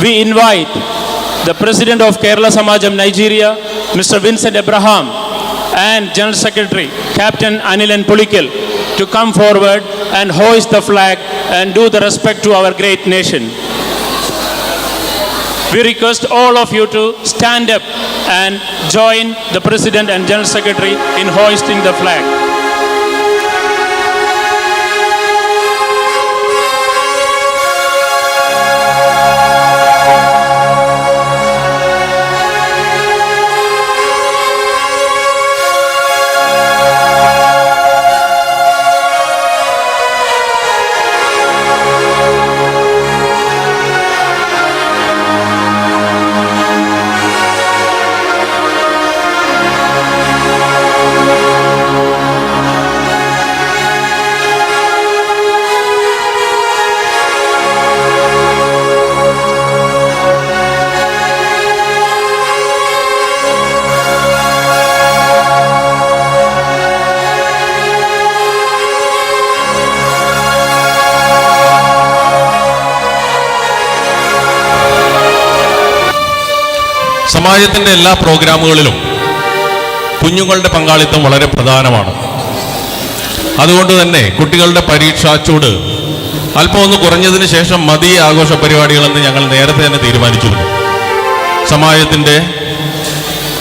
we invite the President of Kerala Samajam Nigeria, Mr. Vincent Abraham, and General Secretary, Captain Anilan Pulikal, to come forward and hoist the flag and do the respect to our great nation. We request all of you to stand up and join the President and General Secretary in hoisting the flag. സമാജത്തിൻ്റെ എല്ലാ പ്രോഗ്രാമുകളിലും കുഞ്ഞുങ്ങളുടെ പങ്കാളിത്തം വളരെ പ്രധാനമാണ്. അതുകൊണ്ട് തന്നെ കുട്ടികളുടെ പരീക്ഷാച്ചൂട് അല്പം ഒന്ന് കുറഞ്ഞതിന് ശേഷം മതി ആഘോഷ പരിപാടികളെന്ന് ഞങ്ങൾ നേരത്തെ തന്നെ തീരുമാനിച്ചിരുന്നു. സമാജത്തിൻ്റെ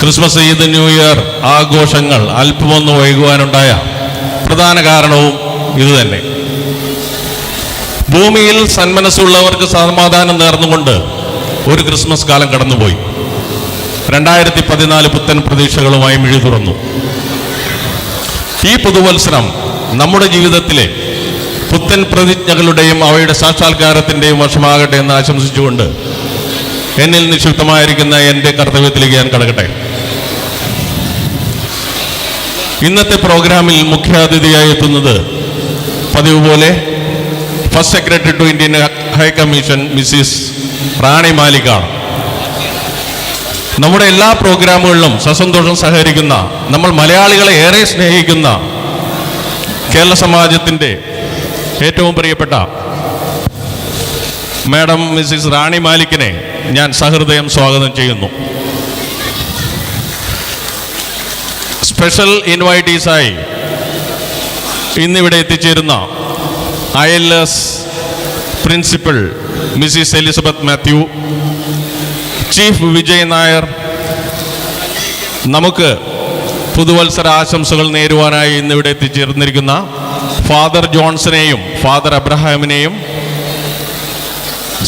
ക്രിസ്മസ്, ഈദ്, ന്യൂ ഇയർ ആഘോഷങ്ങൾ അല്പമൊന്ന് വൈകുവാനുണ്ടായ പ്രധാന കാരണവും ഇതുതന്നെ. ഭൂമിയിൽ സന്മനസ്സുള്ളവർക്ക് സമാധാനം നേർന്നുകൊണ്ട് ഒരു ക്രിസ്മസ് കാലം കടന്നുപോയി. 2014 പുത്തൻ പ്രതീക്ഷകളുമായി മിഴി തുറന്നു. ഈ പുതുവത്സരം നമ്മുടെ ജീവിതത്തിലെ പുത്തൻ പ്രതിജ്ഞകളുടെയും അവയുടെ സാക്ഷാത്കാരത്തിൻ്റെയും വർഷമാകട്ടെ എന്ന് ആശംസിച്ചുകൊണ്ട് എന്നിൽ നിക്ഷിപ്തമായിരിക്കുന്ന എൻ്റെ കർത്തവ്യത്തിലേക്ക് ഞാൻ കടക്കട്ടെ. ഇന്നത്തെ പ്രോഗ്രാമിൽ മുഖ്യാതിഥിയായി എത്തുന്നത് പതിവ് പോലെ first secretary to Indian high commission Mrs Rani മാലിക്കാണ്. നമ്മുടെ എല്ലാ പ്രോഗ്രാമുകളിലും സസന്തോഷം സഹകരിക്കുന്ന, നമ്മൾ മലയാളികളെ ഏറെ സ്നേഹിക്കുന്ന കേരള സമാജത്തിൻ്റെ ഏറ്റവും പ്രിയപ്പെട്ട മാഡം മിസ്സിസ് റാണി മാലിക്കിനെ ഞാൻ സഹൃദയം സ്വാഗതം ചെയ്യുന്നു. സ്പെഷ്യൽ ഇൻവൈറ്റീസായി ഇന്നിവിടെ എത്തിച്ചേരുന്ന ILS principal Mrs Elizabeth Mathew, chief Vijay Nair, നമുക്ക് പുതുവത്സര ആശംസകൾ നേരുവാനായി ഇന്നിവിടെ എത്തിച്ചേർന്നിരിക്കുന്ന ഫാദർ ജോൺസനെയും ഫാദർ അബ്രഹാമിനെയും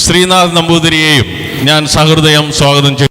ശ്രീനാഥ് നമ്പൂതിരിയെയും ഞാൻ സഹൃദയം സ്വാഗതം ചെയ്യുന്നു.